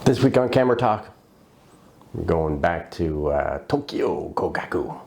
This week on Camera Talk, we're going back to Tokyo Kogaku,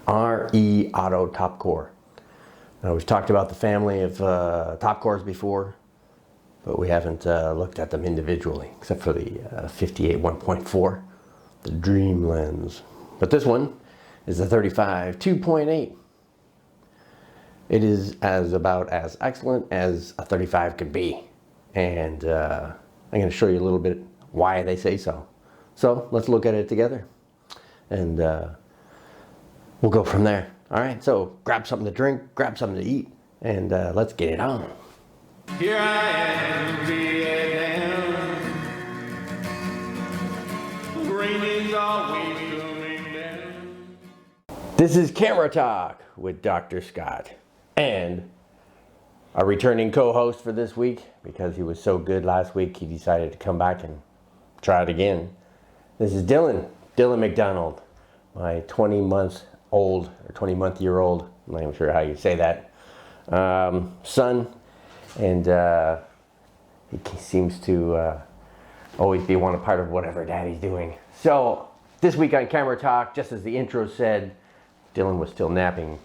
RE Auto-Topcor. Now, we've talked about the family of Topcors before, but we haven't looked at them individually, except for the 58 1.4, the Dream lens. But this one is the 35 2.8. It is about as excellent as a 35 can be, and I'm going to show you a little bit why they say so. So let's look at it together, and we'll go from there. All right, so grab something to drink, grab something to eat, and let's get it on. Here I am, Vietnam. Rain is always coming down. This is Camera Talk with Dr. Scott, and our returning co-host for this week, because he was so good last week, he decided to come back and try it again. This is Dylan McDonald, my 20-month-old, or 20-month-year-old, I'm not even sure how you say that, son, and he seems to always be one part of whatever Daddy's doing. So this week on Camera Talk, just as the intro said, Dylan was still napping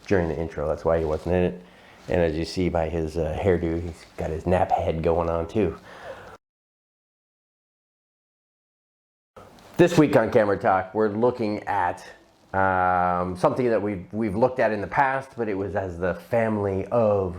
during the intro. That's why he wasn't in it. And as you see by his hairdo, he's got his nap head going on too. This week on Camera Talk, we're looking at something that we've looked at in the past, but it was as the family of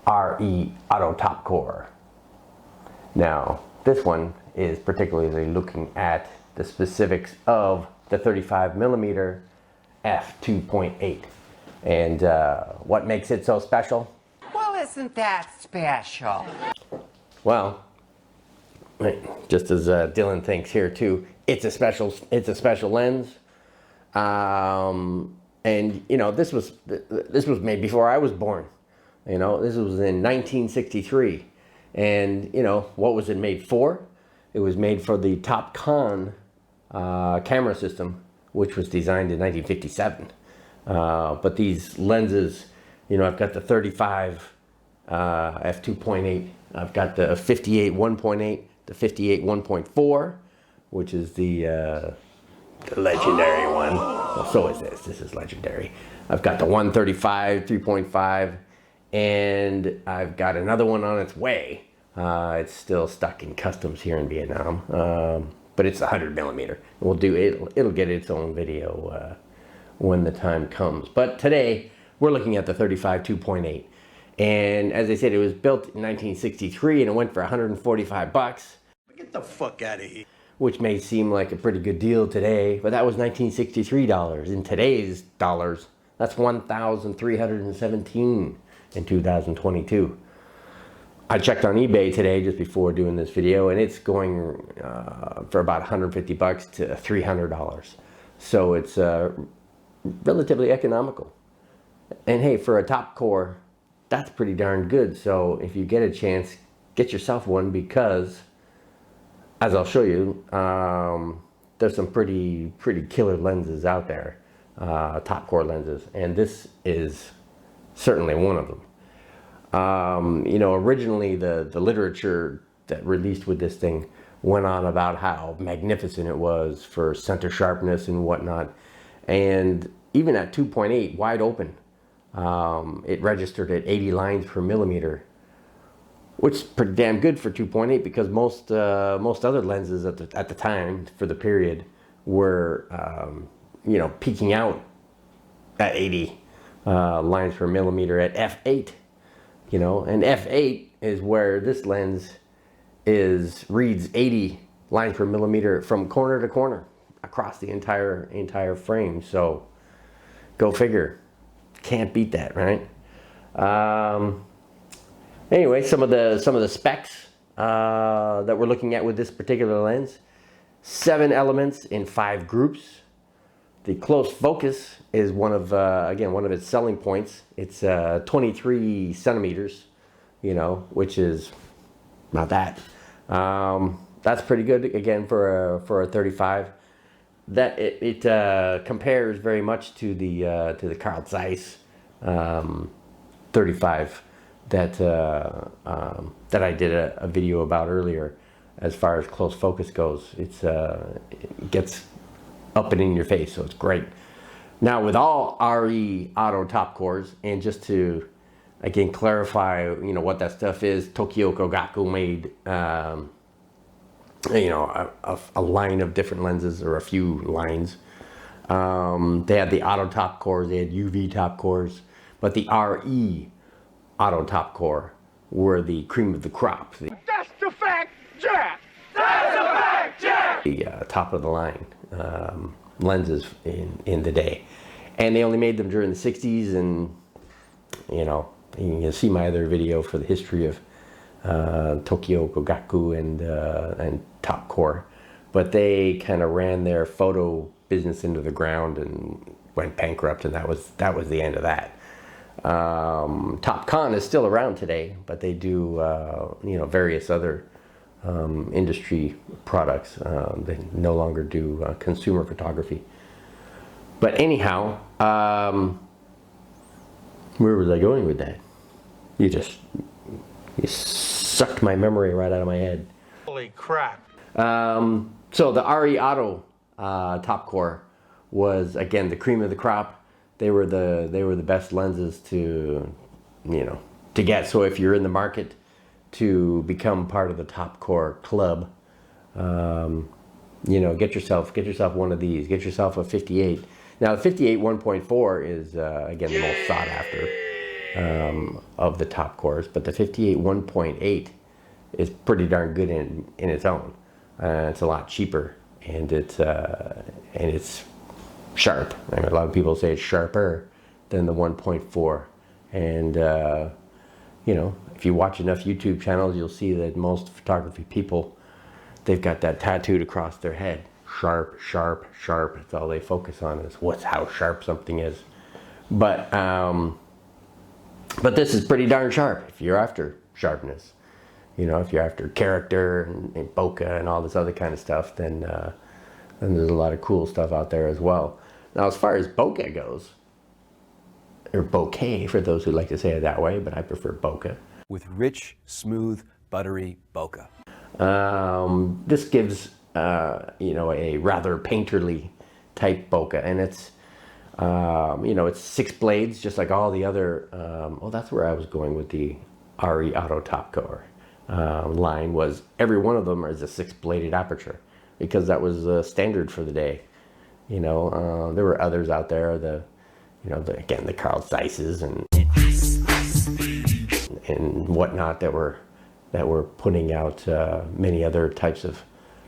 RE Auto-Topcor. Now, this one is particularly looking at the specifics of the 35mm f2.8. And what makes it so special? Well, isn't that special? Well, just as Dylan thinks here too, it's a special lens. And you know, this was made before I was born. You know, this was in 1963. And you know, what was it made for? It was made for the Topcon camera system, which was designed in 1957. But these lenses, you know, I've got the 35 f2.8, I've got the 58 1.8, the 58 1.4, which is the legendary one. Well, so is this. This is legendary. I've got the 135 3.5, and I've got another one on its way. It's still stuck in customs here in Vietnam, but it's 100mm. We'll do it. It'll get its own video when the time comes. But today we're looking at the 35 2.8, and as I said, it was built in 1963 and it went for 145 bucks. Get the fuck out of here. Which may seem like a pretty good deal today, but that was 1963 dollars. In today's dollars, that's 1,317 in 2022. I checked on eBay today just before doing this video, and it's going for about 150 bucks to $300. So it's relatively economical. And hey, for a Topcor, that's pretty darn good. So if you get a chance, get yourself one, because as I'll show you, there's some pretty killer lenses out there, Topcor lenses, and this is certainly one of them. You know, originally the literature that released with this thing went on about how magnificent it was for center sharpness and whatnot. And even at 2.8 wide open, it registered at 80 lines per millimeter, which is pretty damn good for 2.8, because most other lenses at the time for the period were you know, peaking out at 80 lines per millimeter at f8. You know, and f8 is where this lens reads 80 lines per millimeter from corner to corner across the entire frame. So go figure, can't beat that, right? Anyway, some of the specs that we're looking at with this particular lens: 7 elements in 5 groups. The close focus is one of its selling points. It's 23 centimeters, you know, which is not that. That's pretty good again for a 35. That it compares very much to the Carl Zeiss 35 that that I did a video about earlier. As far as close focus goes, it gets up and in your face, so it's great. Now with all RE Auto-Topcors, and just to again clarify, you know, what that stuff is, Tokyo Kogaku made you know, a line of different lenses, or a few lines. They had the Auto-Topcors, they had UV top cores, but the RE Auto-Topcor were the cream of the crop. That's the fact, Jack! That's the fact, Jack! The top of the line lenses in the day. And they only made them during the 60s, and you know, you can see my other video for the history of Tokyo Kogaku and Topcor. But they kind of ran their photo business into the ground and went bankrupt, and that was the end of that. Topcon is still around today, but they do you know, various other industry products. They no longer do consumer photography. But anyhow, where was I going with that? You sucked my memory right out of my head. Holy crap. So the RE Auto Topcor was, again, the cream of the crop. They were the best lenses to, you know, to get. So if you're in the market to become part of the Topcor club, you know, get yourself one of these. Get yourself a 58. Now the 58 1.4 is again the most sought after of the Topcors, but the 58 1.8 is pretty darn good in its own. It's a lot cheaper, and it's sharp. I mean, a lot of people say it's sharper than the 1.4, and you know, if you watch enough YouTube channels, you'll see that most photography people, they've got that tattooed across their head. Sharp, sharp, sharp. That's all they focus on, is how sharp something is. But this is pretty darn sharp if you're after sharpness. You know, if you're after character and bokeh and all this other kind of stuff, then there's a lot of cool stuff out there as well. Now, as far as bokeh goes, or bokeh for those who like to say it that way, but I prefer bokeh. With rich, smooth, buttery bokeh. This gives you know, a rather painterly type bokeh, and it's you know, it's 6 blades, just like all the other. Oh, that's where I was going with the RE Auto-Topcor line. Was every one of them is a 6-bladed aperture, because that was standard for the day. You know, there were others out there. Again, the Carl Zeisses and whatnot that were putting out many other types of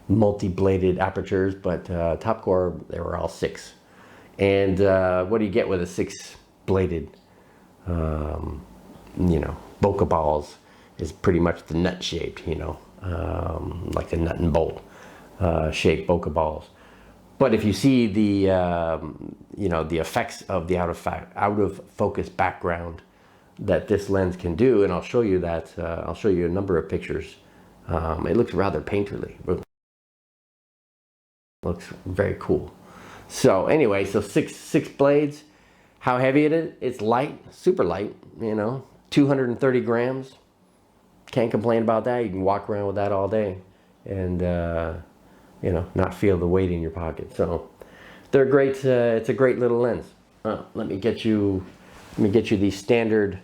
multi-bladed apertures, but Topcor, they were all 6. And what do you get with a 6-bladed you know, bokeh balls? Is pretty much the nut shaped, you know, like the nut and bolt shaped bokeh balls. But if you see the you know, the effects of the out of focus background that this lens can do, and I'll show you that. I'll show you a number of pictures. It looks rather painterly. Looks very cool. So anyway, so six blades. How heavy it is? It's light, super light. You know, 230 grams. Can't complain about that. You can walk around with that all day, and you know, not feel the weight in your pocket. So they're great. It's a great little lens. Let me get you the standard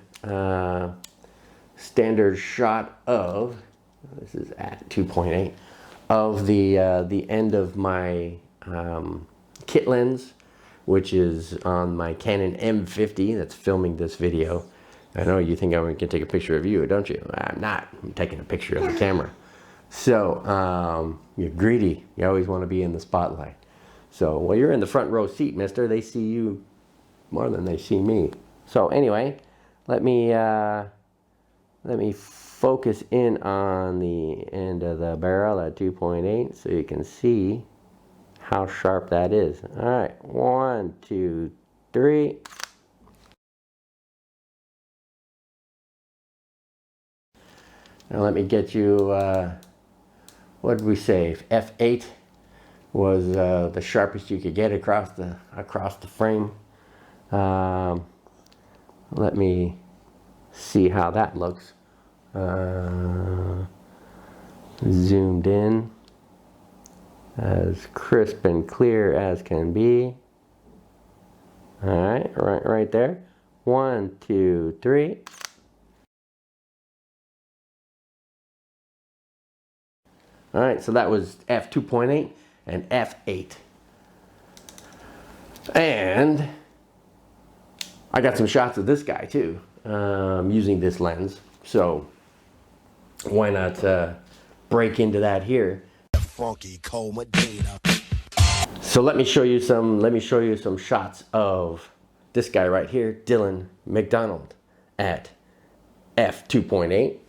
shot of. This is at 2.8 of the end of my kit lens, which is on my Canon M50 that's filming this video. I know you think I'm going to take a picture of you, don't you? I'm not. I'm taking a picture of the camera. So you're greedy. You always want to be in the spotlight. So, well, you're in the front row seat, mister. They see you more than they see me. So anyway, let me focus in on the end of the barrel at 2.8 so you can see how sharp that is. All right, 1, 2, 3. Now let me get you, what did we say? F8 was the sharpest you could get across the frame. Let me see how that looks. Zoomed in, as crisp and clear as can be. All right, right there. 1, 2, 3. All right, so that was f2.8 and f8. And I got some shots of this guy too, using this lens. So why not break into that here? Funky cold data. So let me show you some shots of this guy right here, Dylan McDonald, at f2.8.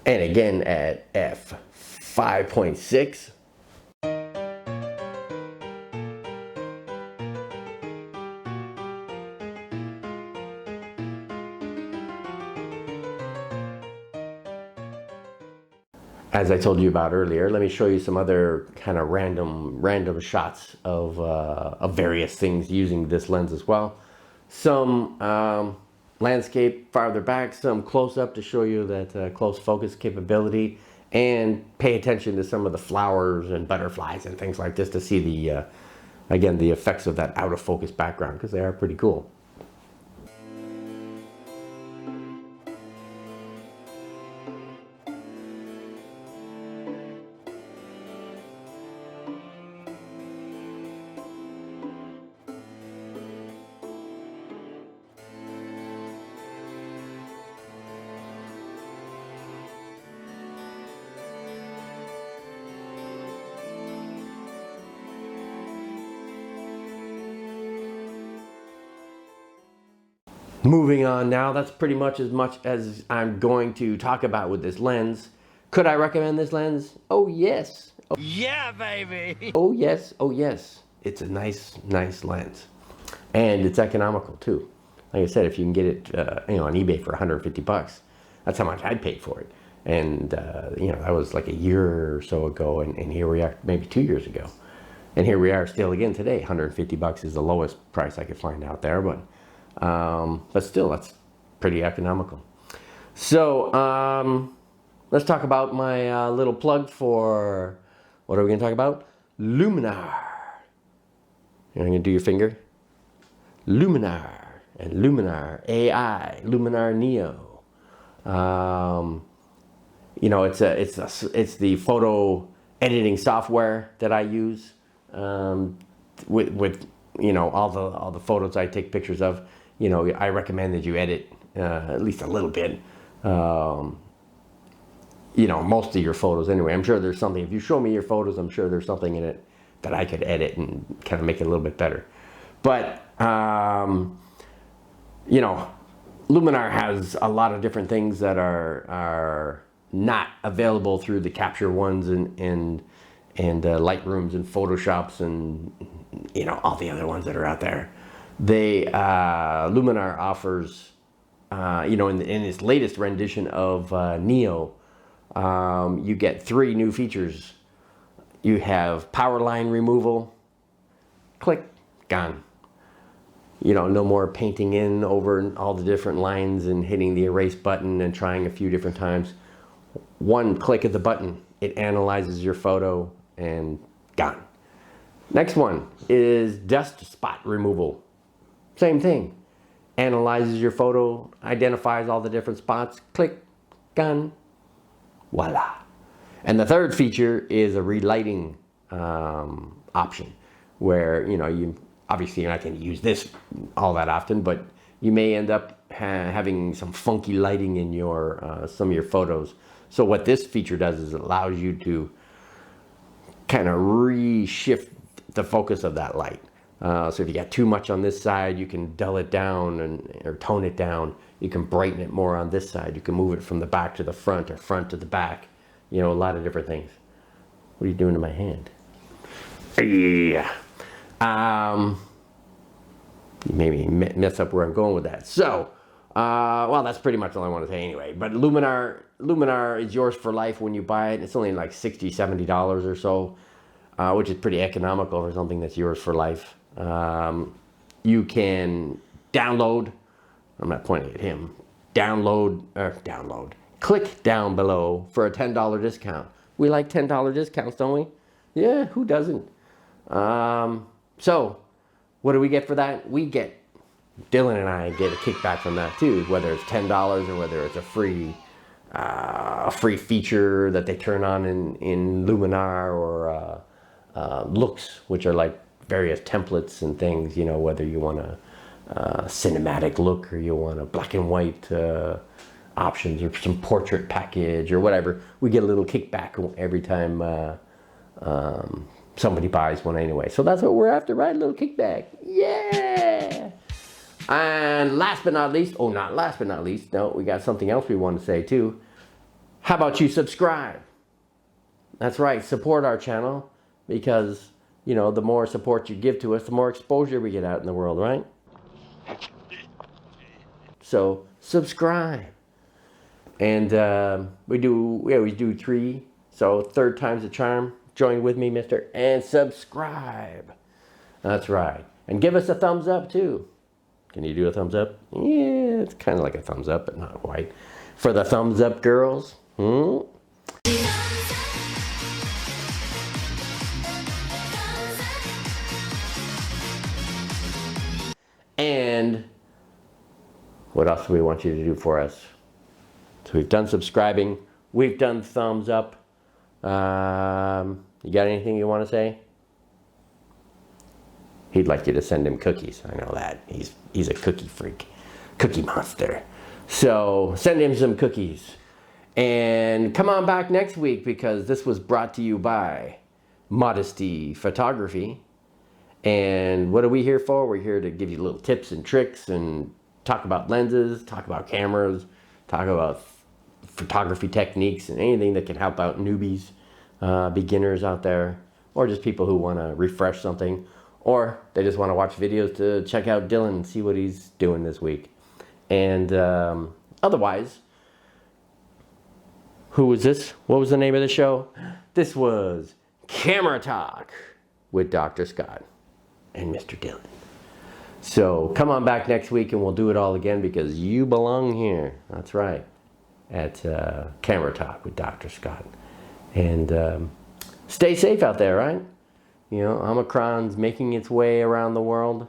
And again at f5.6. As I told you about earlier, let me show you some other kind of random shots of various things using this lens as well. Some landscape farther back, some close up to show you that close focus capability, and pay attention to some of the flowers and butterflies and things like this to see the again, the effects of that out of focus background, because they are pretty cool. Moving on now, that's pretty much as I'm going to talk about with this lens. Could I recommend this lens? Oh yes. Yeah, baby. Oh yes, oh yes. It's a nice lens. And it's economical too. Like I said, if you can get it on eBay for 150 bucks, that's how much I'd pay for it. And that was like a year or so ago, and here we are, maybe 2 years ago. And here we are still again today. 150 bucks is the lowest price I could find out there, but still, that's pretty economical. So let's talk about my little plug for, what are we going to talk about? Luminar. You're going to do your finger? Luminar and Luminar AI, Luminar Neo. It's the photo editing software that I use with all the photos I take pictures of. I recommend that you edit at least a little bit. Most of your photos anyway. I'm sure there's something, if you show me your photos, I'm sure there's something in it that I could edit and kind of make it a little bit better. But, Luminar has a lot of different things that are not available through the Capture Ones and Lightrooms and Photoshops and, all the other ones that are out there. Luminar offers, in its latest rendition of Neo, you get 3 new features. You have power line removal, click, gone. No more painting in over all the different lines and hitting the erase button and trying a few different times. One click of the button, it analyzes your photo and gone. Next one is dust spot removal. Same thing. Analyzes your photo, identifies all the different spots, click, gone, voila. And the third feature is a relighting option, where you obviously you're not going to use this all that often, but you may end up having some funky lighting in your some of your photos. So what this feature does is it allows you to kind of reshift the focus of that light. So if you got too much on this side, you can dull it down or tone it down. You can brighten it more on this side. You can move it from the back to the front or front to the back. A lot of different things. What are you doing to my hand? Yeah. You maybe mess up where I'm going with that. So, Well, that's pretty much all I want to say anyway. But Luminar is yours for life when you buy it. It's only like $60, $70 or so, which is pretty economical for something that's yours for life. You can download. I'm not pointing at him. Download. Click down below for a $10 discount. We like $10 discounts, don't we? Yeah, who doesn't? So, what do we get for that? Dylan and I get a kickback from that too, whether it's $10 or whether it's a free feature that they turn on in Luminar or looks, which are like various templates and things, you know, whether you want a cinematic look or you want a black and white options or some portrait package or whatever. We get a little kickback every time somebody buys one anyway. So that's what we're after, right? A little kickback. Yeah! And last but not least, no, we got something else we want to say too. How about you subscribe? That's right, support our channel because, you know, the more support you give to us, the more exposure we get out in the world, right? So subscribe. And we always do 3, so third time's a charm. Join with me, mister, and subscribe. That's right. And give us a thumbs up too. Can you do a thumbs up? Yeah, it's kind of like a thumbs up, but not quite. For the thumbs up girls. And what else do we want you to do for us? So we've done subscribing. We've done thumbs up. You got anything you want to say? He'd like you to send him cookies. I know that. He's a cookie freak. Cookie monster. So send him some cookies. And come on back next week because this was brought to you by Modesty Photography. And what are we here for? We're here to give you little tips and tricks and talk about lenses, talk about cameras, talk about photography techniques and anything that can help out newbies, beginners out there, or just people who want to refresh something, or they just want to watch videos to check out Dylan and see what he's doing this week. And otherwise, who was this? What was the name of the show? This was Camera Talk with Dr. Scott and Mr. Dylan. So come on back next week and we'll do it all again because you belong here. That's right. At Camera Talk with Dr. Scott. And stay safe out there, right? You know, Omicron's making its way around the world.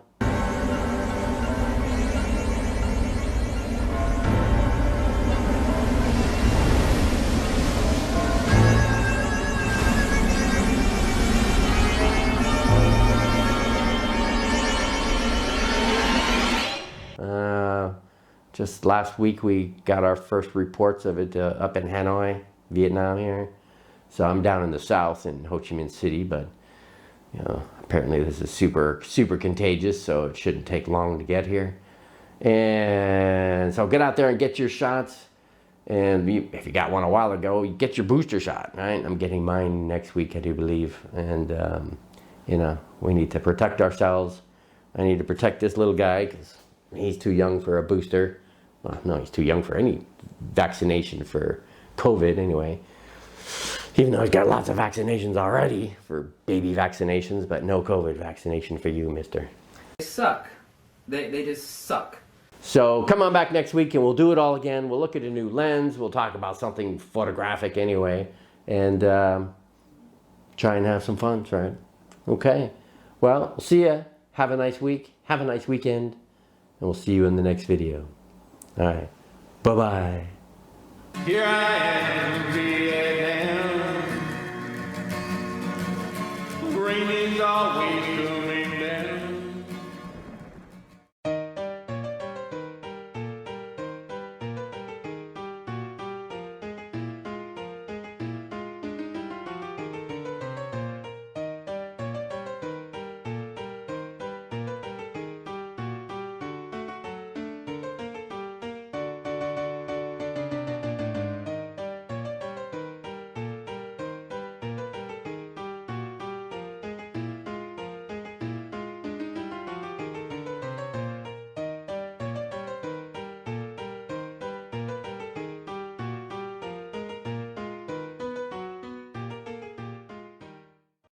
Just last week we got our first reports of it up in Hanoi, Vietnam here. So I'm down in the south in Ho Chi Minh City, but you know, apparently this is super contagious, so it shouldn't take long to get here. And so get out there and get your shots. And if you got one a while ago, you get your booster shot, right? I'm getting mine next week, I do believe. And you know, we need to protect ourselves. I need to protect this little guy because he's too young for a booster. Well, no, he's too young for any vaccination for COVID anyway. Even though he's got lots of vaccinations already for baby vaccinations, but no COVID vaccination for you, mister. They suck. They just suck. So come on back next week and we'll do it all again. We'll look at a new lens. We'll talk about something photographic anyway. And try and have some fun, right? Okay. Well, we'll see ya. Have a nice week. Have a nice weekend. And we'll see you in the next video. All right. Bye-bye. Here I am.